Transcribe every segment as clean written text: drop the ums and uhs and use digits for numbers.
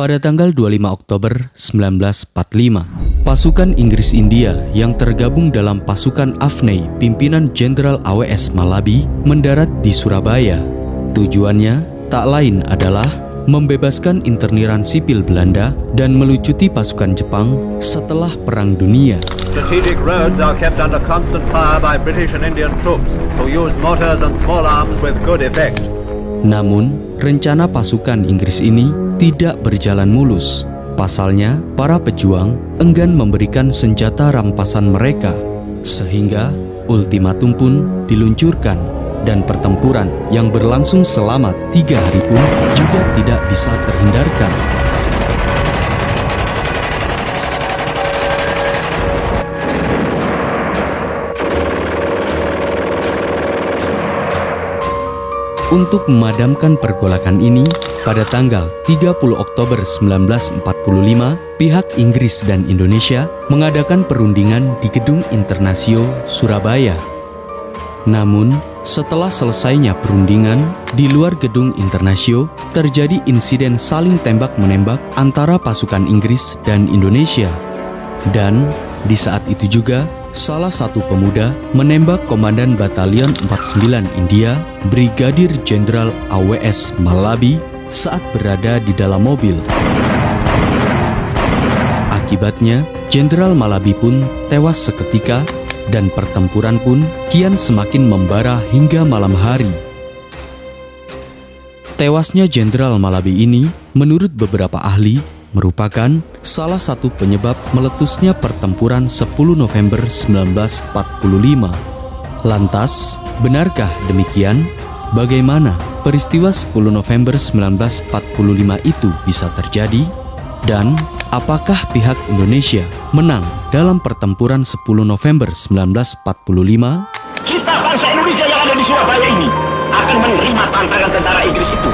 Pada tanggal 25 Oktober 1945, pasukan Inggris India yang tergabung dalam pasukan Afney pimpinan Jenderal AWS Malabi mendarat di Surabaya. Tujuannya tak lain adalah membebaskan interniran sipil Belanda dan melucuti pasukan Jepang setelah Perang Dunia. Strategic roads are kept under constant fire by British and Indian troops who use mortars and small arms with good effect. Namun, rencana pasukan Inggris ini tidak berjalan mulus. Pasalnya, para pejuang enggan memberikan senjata rampasan mereka, sehingga ultimatum pun diluncurkan dan pertempuran yang berlangsung selama 3 hari pun juga tidak bisa terhindarkan. Untuk memadamkan pergolakan ini, pada tanggal 30 Oktober 1945, pihak Inggris dan Indonesia mengadakan perundingan di Gedung Internasio, Surabaya. Namun, setelah selesainya perundingan, di luar Gedung Internasio terjadi insiden saling tembak-menembak antara pasukan Inggris dan Indonesia. Dan di saat itu juga, salah satu pemuda menembak Komandan Batalion 49 India, Brigadir Jenderal AWS Malabi, saat berada di dalam mobil. Akibatnya, Jenderal Malabi pun tewas seketika dan pertempuran pun kian semakin membara hingga malam hari. Tewasnya Jenderal Malabi ini, menurut beberapa ahli, merupakan salah satu penyebab meletusnya pertempuran 10 November 1945. Lantas, benarkah demikian? Bagaimana peristiwa 10 November 1945 itu bisa terjadi? Dan apakah pihak Indonesia menang dalam pertempuran 10 November 1945? Kita bangsa Indonesia yang ada di Surabaya ini akan menerima tantangan tentara Inggris itu.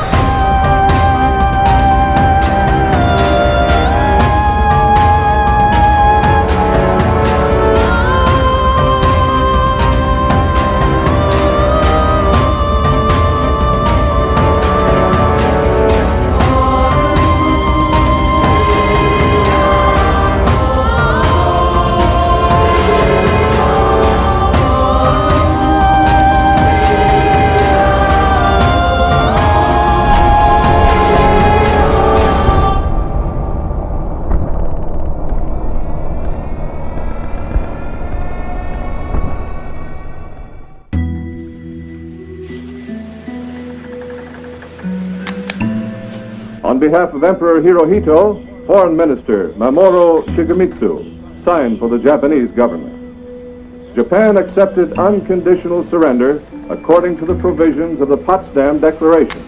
On behalf of Emperor Hirohito, Foreign Minister Mamoru Shigemitsu signed for the Japanese government. Japan accepted unconditional surrender according to the provisions of the Potsdam Declaration.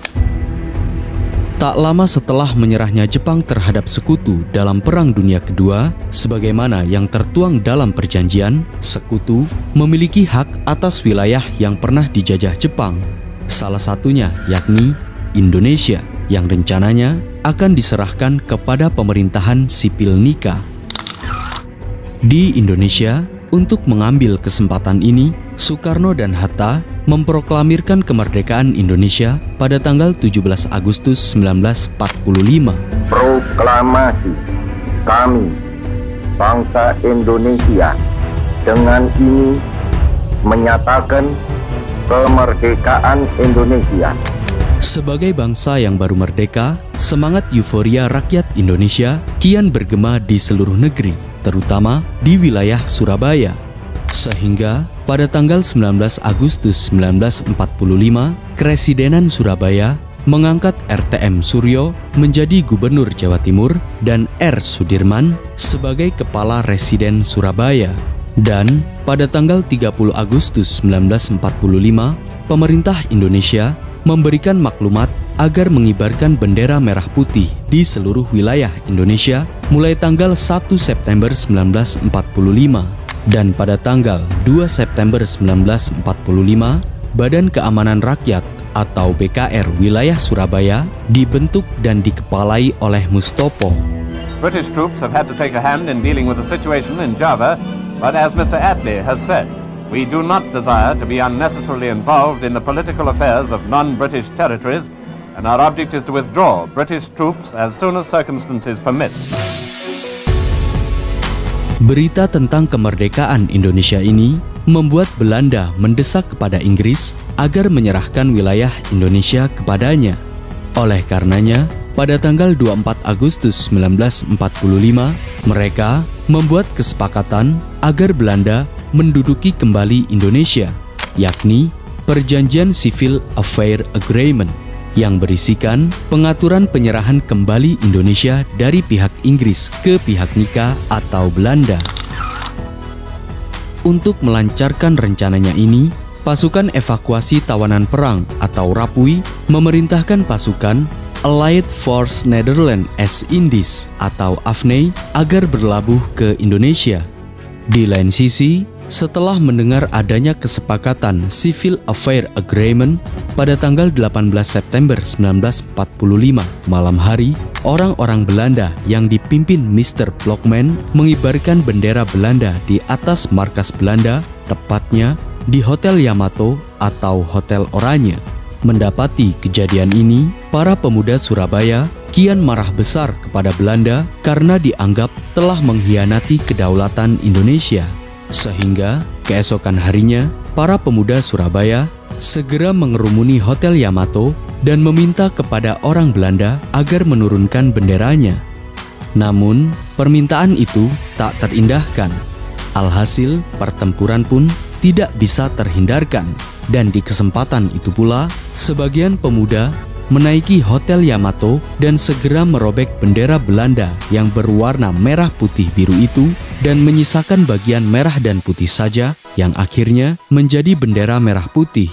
Tak lama setelah menyerahnya Jepang terhadap sekutu dalam Perang Dunia Kedua, sebagaimana yang tertuang dalam perjanjian, sekutu memiliki hak atas wilayah yang pernah dijajah Jepang. Salah satunya yakni Indonesia, yang rencananya akan diserahkan kepada pemerintahan sipil Nika. Di Indonesia, untuk mengambil kesempatan ini, Soekarno dan Hatta memproklamirkan kemerdekaan Indonesia pada tanggal 17 Agustus 1945. Proklamasi kami, bangsa Indonesia, dengan ini menyatakan kemerdekaan Indonesia. Sebagai bangsa yang baru merdeka, semangat euforia rakyat Indonesia kian bergema di seluruh negeri, terutama di wilayah Surabaya. Sehingga pada tanggal 19 Agustus 1945, Kresidenan Surabaya mengangkat RTM Suryo menjadi Gubernur Jawa Timur dan R. Sudirman sebagai Kepala Residen Surabaya. Dan pada tanggal 30 Agustus 1945, pemerintah Indonesia memberikan maklumat agar mengibarkan bendera merah putih di seluruh wilayah Indonesia mulai tanggal 1 September 1945. Dan pada tanggal 2 September 1945, Badan Keamanan Rakyat atau BKR wilayah Surabaya dibentuk dan dikepalai oleh Mustopo. British troops have had to take a hand in dealing with the situation in Java, but as Mr. Attlee has said, we do not desire to be unnecessarily involved in the political affairs of non-British territories and our object is to withdraw British troops as soon as circumstances permit. Berita tentang kemerdekaan Indonesia ini membuat Belanda mendesak kepada Inggris agar menyerahkan wilayah Indonesia kepadanya. Oleh karenanya, pada tanggal 24 Agustus 1945, mereka membuat kesepakatan agar Belanda menduduki kembali Indonesia, yakni Perjanjian Civil Affair Agreement, yang berisikan pengaturan penyerahan kembali Indonesia dari pihak Inggris ke pihak Nika atau Belanda. Untuk melancarkan rencananya ini, pasukan evakuasi tawanan perang atau Rapui memerintahkan pasukan Allied Force Netherlands East Indies atau AFNI agar berlabuh ke Indonesia. Di lain sisi, setelah mendengar adanya kesepakatan Civil Affair Agreement pada tanggal 18 September 1945 malam hari, orang-orang Belanda yang dipimpin Mr. Blockman mengibarkan bendera Belanda di atas markas Belanda, tepatnya di Hotel Yamato atau Hotel Oranye. Mendapati kejadian ini, para pemuda Surabaya kian marah besar kepada Belanda karena dianggap telah mengkhianati kedaulatan Indonesia. Sehingga keesokan harinya, para pemuda Surabaya segera mengerumuni Hotel Yamato dan meminta kepada orang Belanda agar menurunkan benderanya. Namun, permintaan itu tak terindahkan. Alhasil, pertempuran pun tidak bisa terhindarkan. Dan di kesempatan itu pula, sebagian pemuda menaiki Hotel Yamato dan segera merobek bendera Belanda yang berwarna merah putih biru itu dan menyisakan bagian merah dan putih saja yang akhirnya menjadi bendera merah putih.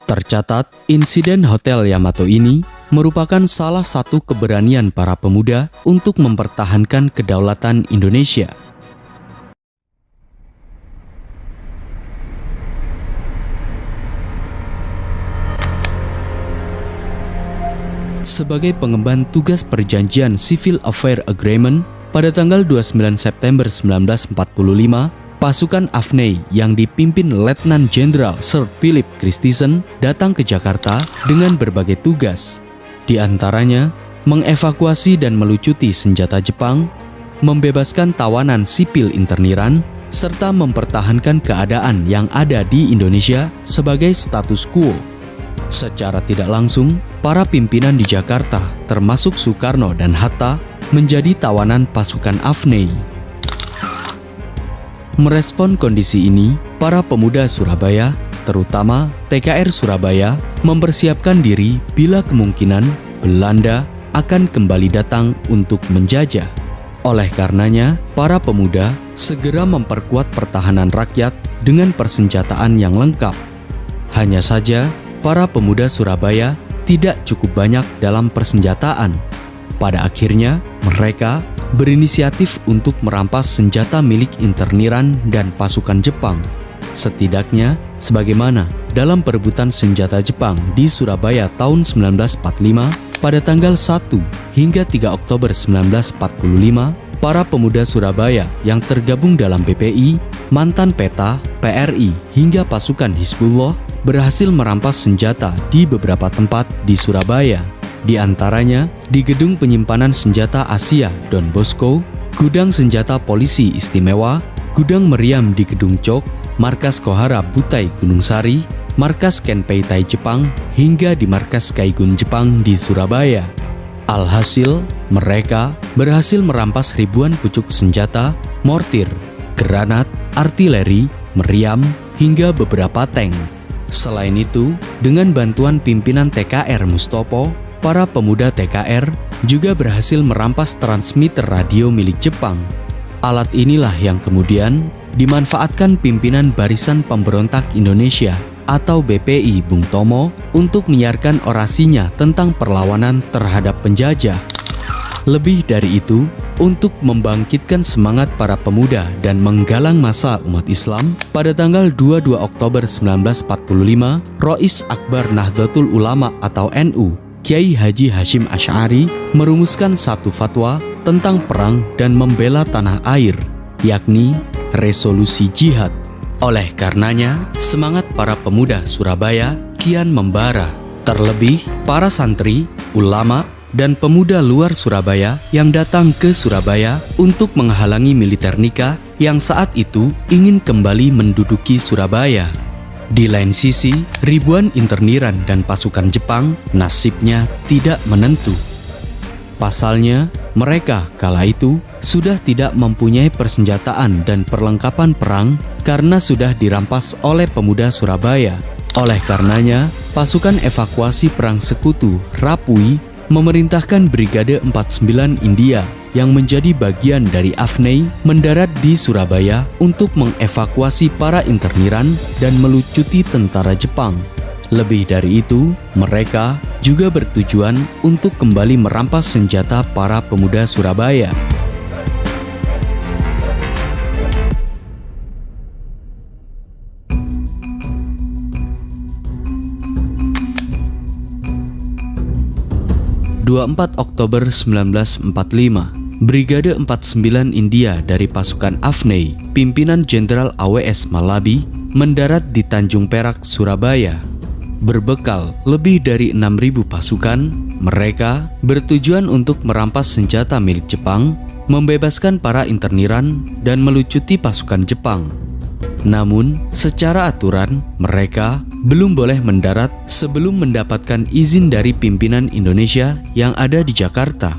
Tercatat, insiden Hotel Yamato ini merupakan salah satu keberanian para pemuda untuk mempertahankan kedaulatan Indonesia. Sebagai pengemban tugas perjanjian Civil Affair Agreement, pada tanggal 29 September 1945, pasukan AFNI yang dipimpin Letnan Jenderal Sir Philip Christison datang ke Jakarta dengan berbagai tugas. Di antaranya, mengevakuasi dan melucuti senjata Jepang, membebaskan tawanan sipil interniran, serta mempertahankan keadaan yang ada di Indonesia sebagai status quo. Secara tidak langsung, para pimpinan di Jakarta, termasuk Soekarno dan Hatta, menjadi tawanan pasukan AFNI. Merespon kondisi ini, para pemuda Surabaya, terutama TKR Surabaya, mempersiapkan diri bila kemungkinan Belanda akan kembali datang untuk menjajah. Oleh karenanya, para pemuda segera memperkuat pertahanan rakyat dengan persenjataan yang lengkap. Hanya saja, para pemuda Surabaya tidak cukup banyak dalam persenjataan. Pada akhirnya, mereka berinisiatif untuk merampas senjata milik interniran dan pasukan Jepang. Setidaknya, sebagaimana dalam perebutan senjata Jepang di Surabaya tahun 1945, pada tanggal 1 hingga 3 Oktober 1945, para pemuda Surabaya yang tergabung dalam BPI, mantan PETA, PRI, hingga pasukan Hizbullah berhasil merampas senjata di beberapa tempat di Surabaya. Di antaranya di Gedung Penyimpanan Senjata Asia Don Bosco, Gudang Senjata Polisi Istimewa, Gudang Meriam di Gedung Cok, Markas Kohara Butai Gunung Sari, Markas Kenpeitai Jepang, hingga di Markas Kaigun Jepang di Surabaya. Alhasil, mereka berhasil merampas ribuan pucuk senjata, mortir, granat, artileri, meriam, hingga beberapa tank. Selain itu, dengan bantuan pimpinan TKR Mustopo, para pemuda TKR juga berhasil merampas transmitter radio milik Jepang. Alat inilah yang kemudian dimanfaatkan pimpinan Barisan Pemberontak Indonesia atau BPI Bung Tomo untuk menyiarkan orasinya tentang perlawanan terhadap penjajah. Lebih dari itu, untuk membangkitkan semangat para pemuda dan menggalang massa umat Islam, pada tanggal 22 Oktober 1945, Rois Akbar Nahdlatul Ulama atau NU, Kiai Haji Hashim Asy'ari merumuskan satu fatwa tentang perang dan membela tanah air, yakni resolusi jihad. Oleh karenanya, semangat para pemuda Surabaya kian membara. Terlebih, para santri, ulama, dan pemuda luar Surabaya yang datang ke Surabaya untuk menghalangi militer Nika yang saat itu ingin kembali menduduki Surabaya. Di lain sisi, ribuan interniran dan pasukan Jepang nasibnya tidak menentu. Pasalnya, mereka kala itu sudah tidak mempunyai persenjataan dan perlengkapan perang karena sudah dirampas oleh pemuda Surabaya. Oleh karenanya, pasukan evakuasi perang sekutu Rapui memerintahkan Brigade 49 India yang menjadi bagian dari Afnei mendarat di Surabaya untuk mengevakuasi para interniran dan melucuti tentara Jepang. Lebih dari itu, mereka juga bertujuan untuk kembali merampas senjata para pemuda Surabaya. Oktober 1945, Brigade 49 India dari pasukan Afnei, pimpinan Jenderal AWS Malabi, mendarat di Tanjung Perak, Surabaya. Berbekal lebih dari 6.000 pasukan, mereka bertujuan untuk merampas senjata milik Jepang, membebaskan para interniran, dan melucuti pasukan Jepang. Namun, secara aturan, mereka belum boleh mendarat sebelum mendapatkan izin dari pimpinan Indonesia yang ada di Jakarta.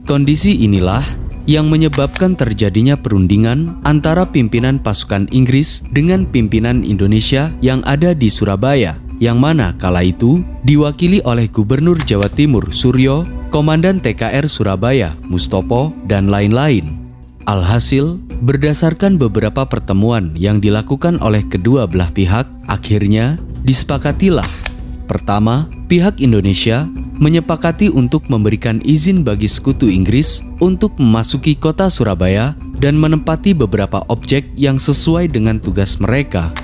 Kondisi inilah yang menyebabkan terjadinya perundingan antara pimpinan pasukan Inggris dengan pimpinan Indonesia yang ada di Surabaya, yang mana kala itu diwakili oleh Gubernur Jawa Timur Suryo, Komandan TKR Surabaya Mustopo, dan lain-lain. Alhasil, berdasarkan beberapa pertemuan yang dilakukan oleh kedua belah pihak, akhirnya disepakatilah. Pertama, pihak Indonesia menyepakati untuk memberikan izin bagi sekutu Inggris untuk memasuki kota Surabaya dan menempati beberapa objek yang sesuai dengan tugas mereka.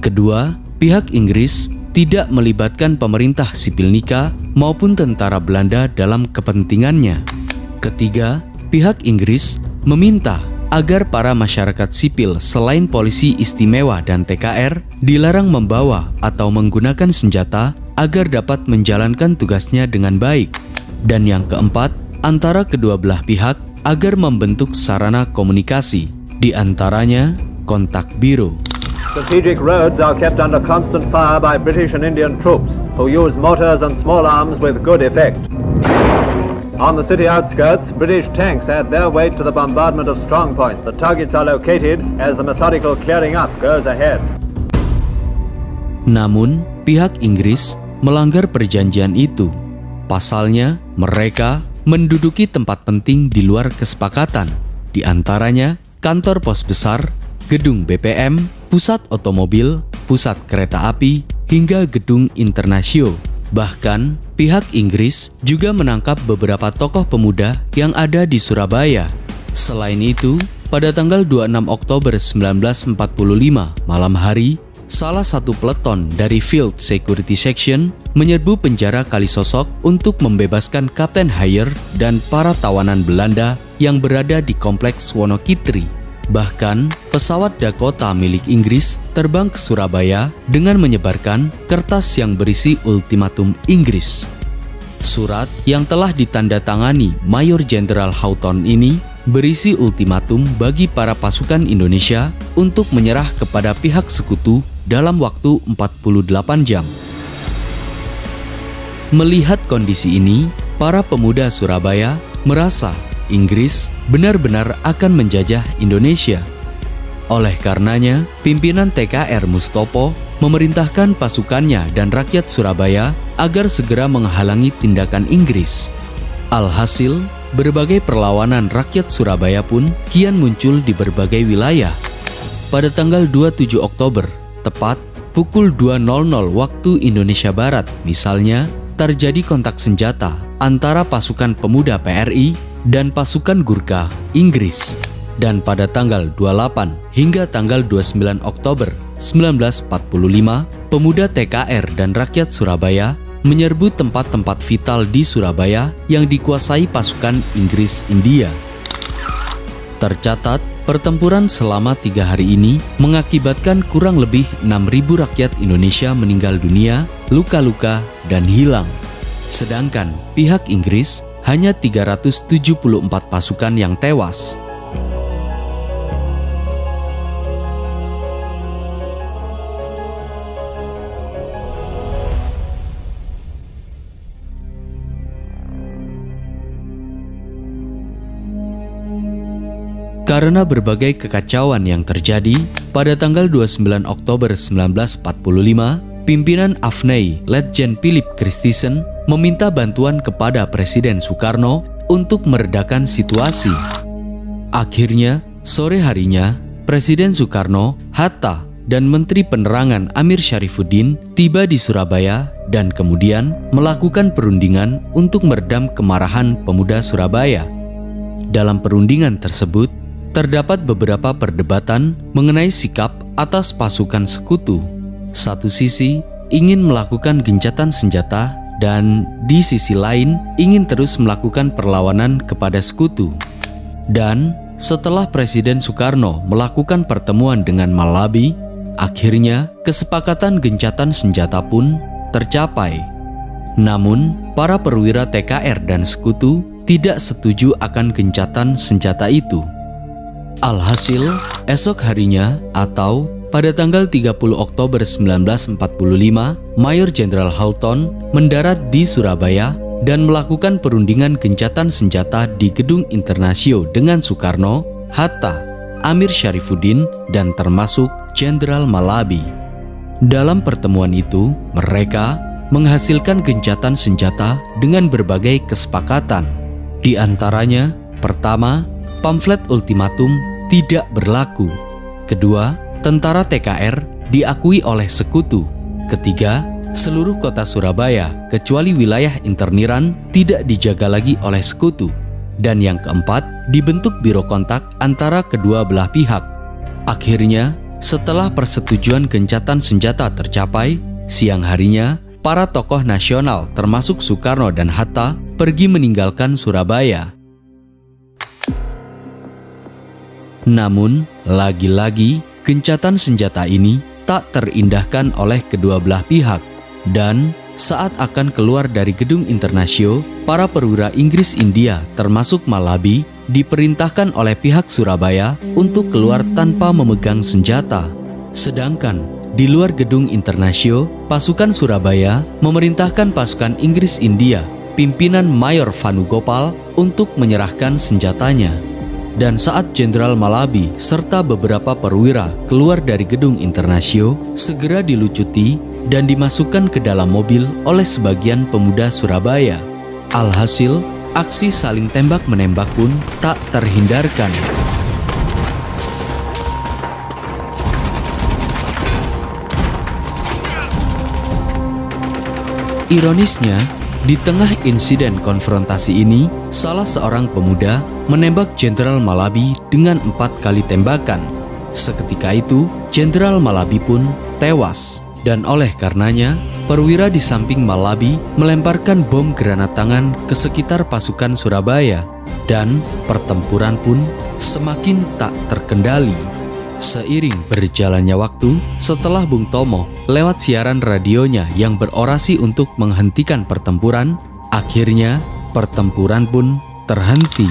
Kedua, pihak Inggris tidak melibatkan pemerintah sipil Nika maupun tentara Belanda dalam kepentingannya. Ketiga, pihak Inggris meminta agar para masyarakat sipil selain polisi istimewa dan TKR dilarang membawa atau menggunakan senjata agar dapat menjalankan tugasnya dengan baik. Dan yang keempat, antara kedua belah pihak agar membentuk sarana komunikasi, di antaranya kontak biro. Strategic roads are kept under constant fire by British and Indian troops, who use mortars and small arms with good effect. On the city outskirts, British tanks add their weight to the bombardment of strong points. The targets are located as the methodical clearing up goes ahead. Namun, pihak Inggris melanggar perjanjian itu. Pasalnya, mereka menduduki tempat penting di luar kesepakatan, di antaranya kantor pos besar, gedung BPM, pusat otomobil, pusat kereta api, hingga gedung Internasio. Bahkan, pihak Inggris juga menangkap beberapa tokoh pemuda yang ada di Surabaya. Selain itu, pada tanggal 26 Oktober 1945 malam hari, salah satu peleton dari Field Security Section menyerbu penjara Kalisosok untuk membebaskan Kapten Hayer dan para tawanan Belanda yang berada di kompleks Wonokitri. Bahkan, pesawat Dakota milik Inggris terbang ke Surabaya dengan menyebarkan kertas yang berisi ultimatum Inggris. Surat yang telah ditandatangani Mayor Jenderal Houghton ini berisi ultimatum bagi para pasukan Indonesia untuk menyerah kepada pihak sekutu dalam waktu 48 jam. Melihat kondisi ini, para pemuda Surabaya merasa Inggris benar-benar akan menjajah Indonesia. Oleh karenanya, pimpinan TKR Mustopo memerintahkan pasukannya dan rakyat Surabaya agar segera menghalangi tindakan Inggris. Alhasil, berbagai perlawanan rakyat Surabaya pun kian muncul di berbagai wilayah. Pada tanggal 27 Oktober, tepat pukul 2.00 waktu Indonesia Barat, misalnya, terjadi kontak senjata antara pasukan pemuda PRI dan pasukan Gurkha Inggris. Dan pada tanggal 28 hingga tanggal 29 Oktober 1945, pemuda TKR dan rakyat Surabaya menyerbu tempat-tempat vital di Surabaya yang dikuasai pasukan Inggris India. Tercatat, Pertempuran selama 3 hari ini mengakibatkan kurang lebih 6.000 rakyat Indonesia meninggal dunia, luka-luka, dan hilang. Sedangkan pihak Inggris hanya 374 pasukan yang tewas. Karena berbagai kekacauan yang terjadi, pada tanggal 29 Oktober 1945, pimpinan AFNEI, Letjen Philip Christison, meminta bantuan kepada Presiden Soekarno untuk meredakan situasi. Akhirnya, sore harinya, Presiden Soekarno, Hatta, dan Menteri Penerangan Amir Syarifuddin tiba di Surabaya dan kemudian melakukan perundingan untuk meredam kemarahan pemuda Surabaya. Dalam perundingan tersebut, terdapat beberapa perdebatan mengenai sikap atas pasukan sekutu. Satu sisi ingin melakukan gencatan senjata dan di sisi lain ingin terus melakukan perlawanan kepada sekutu. Dan setelah Presiden Soekarno melakukan pertemuan dengan Malabi, akhirnya kesepakatan gencatan senjata pun tercapai. Namun, para perwira TKR dan sekutu tidak setuju akan gencatan senjata itu. Alhasil, esok harinya atau pada tanggal 30 Oktober 1945, Mayor Jenderal Houghton mendarat di Surabaya dan melakukan perundingan gencatan senjata di Gedung Internasio dengan Soekarno, Hatta, Amir Syarifuddin, dan termasuk Jenderal Malabi. Dalam pertemuan itu, mereka menghasilkan gencatan senjata dengan berbagai kesepakatan. Di antaranya, pertama, pamflet ultimatum tidak berlaku. Kedua, tentara TKR diakui oleh sekutu. Ketiga, seluruh kota Surabaya kecuali wilayah interniran tidak dijaga lagi oleh sekutu. Dan yang keempat, dibentuk biro kontak antara kedua belah pihak. Akhirnya, setelah persetujuan gencatan senjata tercapai, siang harinya, para tokoh nasional termasuk Soekarno dan Hatta pergi meninggalkan Surabaya. Namun, lagi-lagi, gencatan senjata ini tak terindahkan oleh kedua belah pihak. Dan saat akan keluar dari Gedung Internasio, para perwira Inggris India termasuk Malabi diperintahkan oleh pihak Surabaya untuk keluar tanpa memegang senjata. Sedangkan di luar Gedung Internasio, pasukan Surabaya memerintahkan pasukan Inggris India, pimpinan Mayor Vanugopal, untuk menyerahkan senjatanya. Dan saat Jenderal Malabi serta beberapa perwira keluar dari Gedung Internasio, segera dilucuti dan dimasukkan ke dalam mobil oleh sebagian pemuda Surabaya. Alhasil, aksi saling tembak-menembak pun tak terhindarkan. Ironisnya, di tengah insiden konfrontasi ini, salah seorang pemuda menembak Jenderal Malabi dengan 4 kali tembakan. Seketika itu, Jenderal Malabi pun tewas. Dan oleh karenanya, perwira di samping Malabi melemparkan bom granat tangan ke sekitar pasukan Surabaya. Dan pertempuran pun semakin tak terkendali. Seiring berjalannya waktu, setelah Bung Tomo lewat siaran radionya yang berorasi untuk menghentikan pertempuran, akhirnya pertempuran pun terhenti.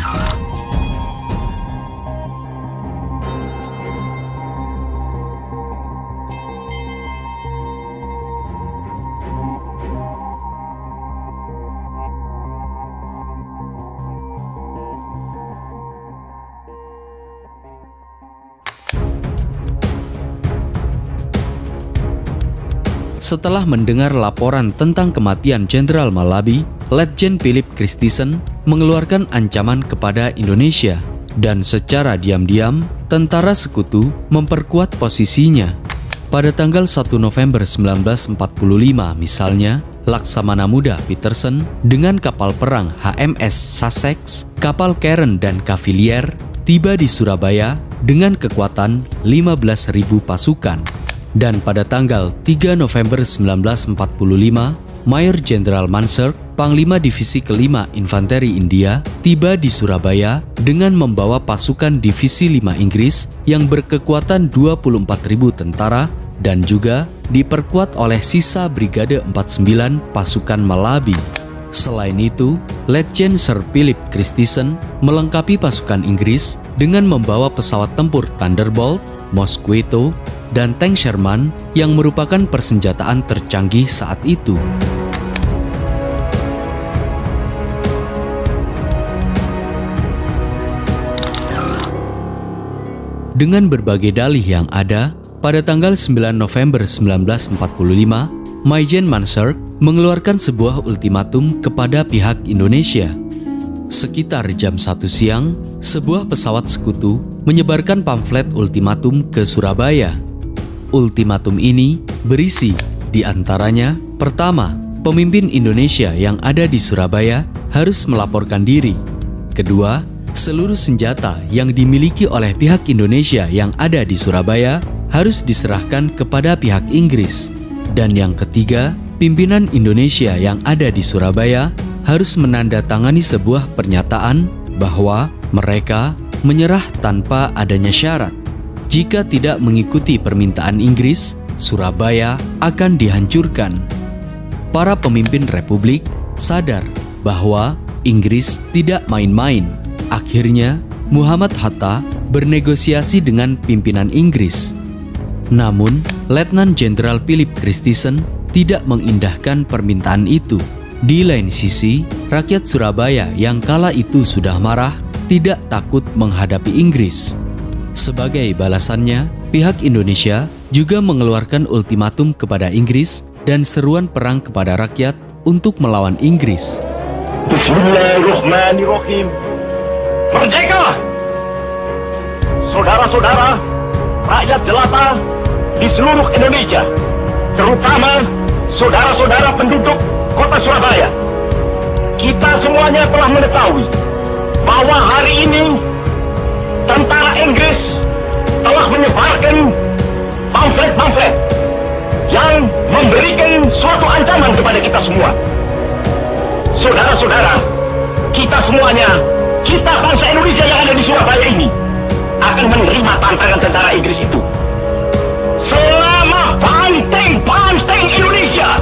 Setelah mendengar laporan tentang kematian Jenderal Malabi, Letjen Philip Christison mengeluarkan ancaman kepada Indonesia. Dan secara diam-diam, tentara sekutu memperkuat posisinya. Pada tanggal 1 November 1945 misalnya, Laksamana Muda Peterson dengan kapal perang HMS Sussex, kapal Cairn dan Cavalier tiba di Surabaya dengan kekuatan 15.000 pasukan. Dan pada tanggal 3 November 1945, Mayor Jenderal Mansur, Panglima Divisi Kelima Infanteri India, tiba di Surabaya dengan membawa pasukan Divisi 5 Inggris yang berkekuatan 24.000 tentara dan juga diperkuat oleh sisa Brigade 49 pasukan Malabi. Selain itu, Letjen Sir Philip Christison melengkapi pasukan Inggris dengan membawa pesawat tempur Thunderbolt, Mosquito, dan tank Sherman yang merupakan persenjataan tercanggih saat itu. Dengan berbagai dalih yang ada, pada tanggal 9 November 1945, Maijen Mansur mengeluarkan sebuah ultimatum kepada pihak Indonesia. Sekitar jam 1 siang, sebuah pesawat sekutu menyebarkan pamflet ultimatum ke Surabaya. Ultimatum ini berisi di antaranya, pertama, pemimpin Indonesia yang ada di Surabaya harus melaporkan diri. Kedua, seluruh senjata yang dimiliki oleh pihak Indonesia yang ada di Surabaya harus diserahkan kepada pihak Inggris. Dan yang ketiga, pimpinan Indonesia yang ada di Surabaya harus menandatangani sebuah pernyataan bahwa mereka menyerah tanpa adanya syarat. Jika tidak mengikuti permintaan Inggris, Surabaya akan dihancurkan. Para pemimpin Republik sadar bahwa Inggris tidak main-main. Akhirnya, Muhammad Hatta bernegosiasi dengan pimpinan Inggris. Namun, Letnan Jenderal Philip Christison tidak mengindahkan permintaan itu. Di lain sisi, rakyat Surabaya yang kala itu sudah marah tidak takut menghadapi Inggris. Sebagai balasannya, pihak Indonesia juga mengeluarkan ultimatum kepada Inggris dan seruan perang kepada rakyat untuk melawan Inggris. Bismillahirrahmanirrahim. Merdeka! Saudara-saudara, rakyat jelata di seluruh Indonesia, terutama saudara-saudara penduduk kota Surabaya. Kita semuanya telah mengetahui bahwa hari ini tentara Inggris telah menyebarkan pamflet-pamflet yang memberikan suatu ancaman kepada kita semua. Saudara-saudara, kita semuanya, kita bangsa Indonesia yang ada di Surabaya ini akan menerima tantangan tentara Inggris itu. Selama banteng Indonesia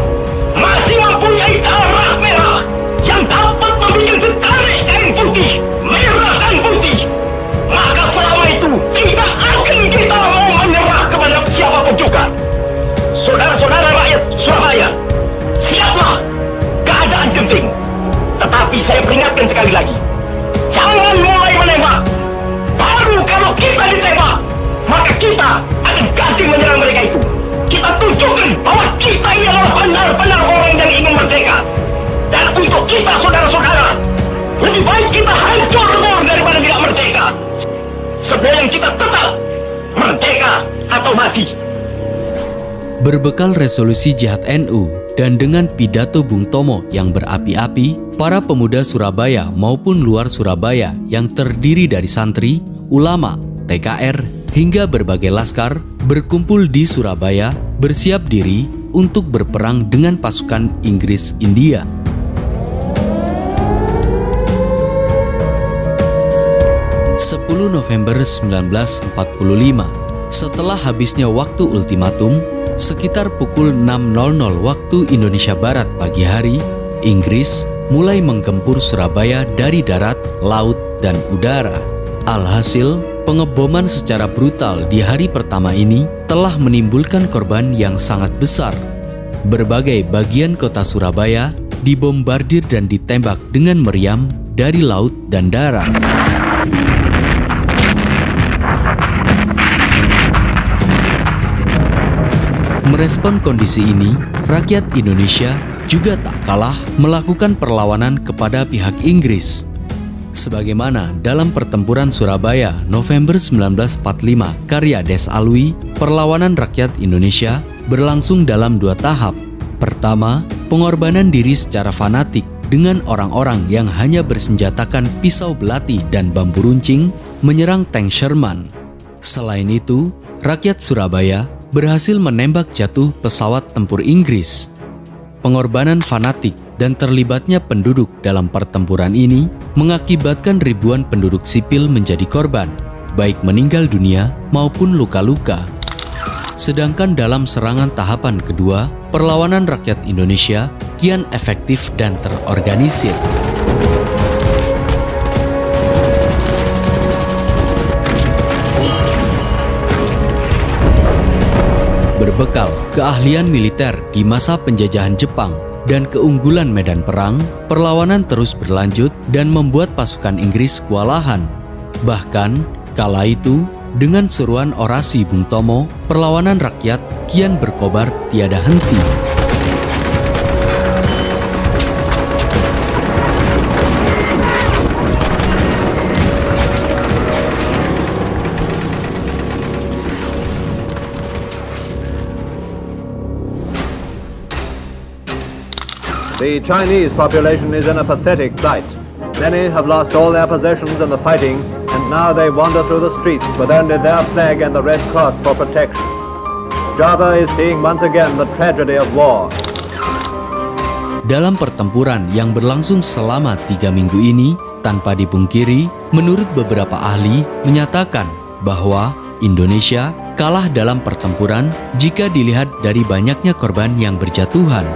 masih mempunyai darah merah yang dapat membuat setaris kain putih, merah dan putih, maka selama itu tidak akan kita mau menyerah kepada siapapun juga. Saudara-saudara rakyat Surabaya, siaplah, keadaan genting. Tetapi saya peringatkan sekali lagi, jangan mulai menembak. Baru kalau kita ditembak, maka kita akan ganti menyerang mereka itu. Kita tunjukkan bahwa kita ini adalah benar-benar orang yang ingin merdeka. Dan untuk kita, saudara-saudara, lebih baik kita hancur lebur daripada tidak merdeka. Sebelum kita tetap merdeka atau mati. Berbekal resolusi Jihad NU dan dengan pidato Bung Tomo yang berapi-api, para pemuda Surabaya maupun luar Surabaya yang terdiri dari santri, ulama, TKR, hingga berbagai laskar berkumpul di Surabaya bersiap diri untuk berperang dengan pasukan Inggris India. November 1945, setelah habisnya waktu ultimatum, sekitar pukul 6.00 waktu Indonesia Barat pagi hari, Inggris mulai menggempur Surabaya dari darat, laut, dan udara. Alhasil, pengeboman secara brutal di hari pertama ini telah menimbulkan korban yang sangat besar. Berbagai bagian kota Surabaya dibombardir dan ditembak dengan meriam dari laut dan darat. Merespon kondisi ini, rakyat Indonesia juga tak kalah melakukan perlawanan kepada pihak Inggris. Sebagaimana dalam pertempuran Surabaya November 1945 karya Des Alwi, perlawanan rakyat Indonesia berlangsung dalam 2 tahap. Pertama, pengorbanan diri secara fanatik dengan orang-orang yang hanya bersenjatakan pisau belati dan bambu runcing menyerang tank Sherman. Selain itu, rakyat Surabaya berhasil menembak jatuh pesawat tempur Inggris. Pengorbanan fanatik dan terlibatnya penduduk dalam pertempuran ini mengakibatkan ribuan penduduk sipil menjadi korban, baik meninggal dunia maupun luka-luka. Sedangkan dalam serangan tahapan kedua, perlawanan rakyat Indonesia kian efektif dan terorganisir. Berbekal keahlian militer di masa penjajahan Jepang dan keunggulan medan perang, perlawanan terus berlanjut dan membuat pasukan Inggris kewalahan. Bahkan, kala itu, dengan seruan orasi Bung Tomo, perlawanan rakyat kian berkobar tiada henti. The Chinese population is in a pathetic plight. Many have lost all their possessions in the fighting, and now they wander through the streets with only their flag and the Red Cross for protection. Java is seeing once again the tragedy of war. Dalam pertempuran yang berlangsung selama 3 minggu ini, tanpa dipungkiri, menurut beberapa ahli menyatakan bahwa Indonesia kalah dalam pertempuran jika dilihat dari banyaknya korban yang berjatuhan.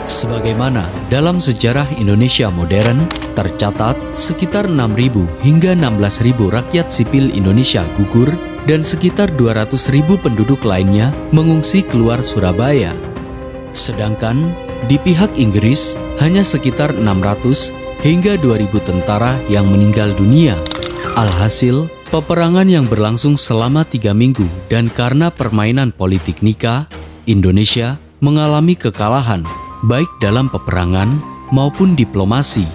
Sebagaimana dalam sejarah Indonesia modern, tercatat sekitar 6.000 hingga 16.000 rakyat sipil Indonesia gugur dan sekitar 200.000 penduduk lainnya mengungsi keluar Surabaya. Sedangkan di pihak Inggris hanya sekitar 600 hingga 2.000 tentara yang meninggal dunia. Alhasil, peperangan yang berlangsung selama 3 minggu dan karena permainan politik nikah, Indonesia mengalami kekalahan baik dalam peperangan maupun diplomasi.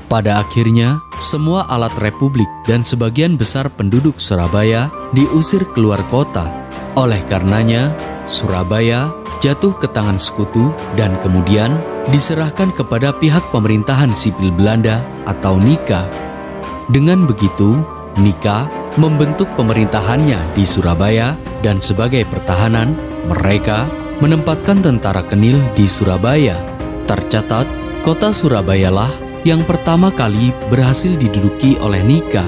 Pada akhirnya, semua alat republik dan sebagian besar penduduk Surabaya diusir keluar kota. Oleh karenanya, Surabaya jatuh ke tangan sekutu dan kemudian diserahkan kepada pihak pemerintahan sipil Belanda atau Nika. Dengan begitu, Nika membentuk pemerintahannya di Surabaya dan sebagai pertahanan, mereka menempatkan tentara Kenil di Surabaya. Tercatat, kota Surabayalah yang pertama kali berhasil diduduki oleh Nika.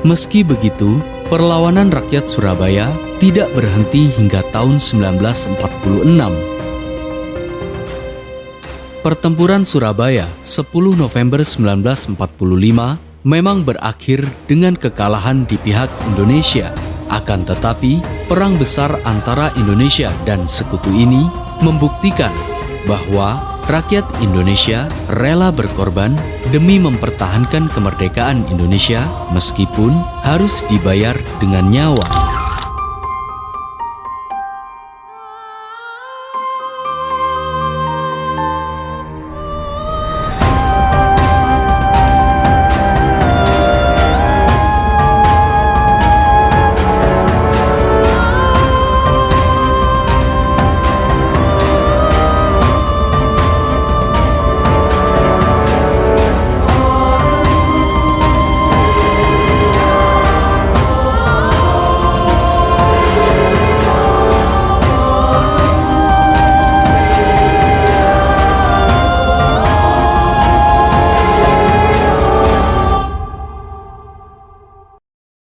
Meski begitu, perlawanan rakyat Surabaya tidak berhenti hingga tahun 1946. Pertempuran Surabaya 10 November 1945 memang berakhir dengan kekalahan di pihak Indonesia. Akan tetapi, perang besar antara Indonesia dan sekutu ini membuktikan bahwa rakyat Indonesia rela berkorban demi mempertahankan kemerdekaan Indonesia meskipun harus dibayar dengan nyawa.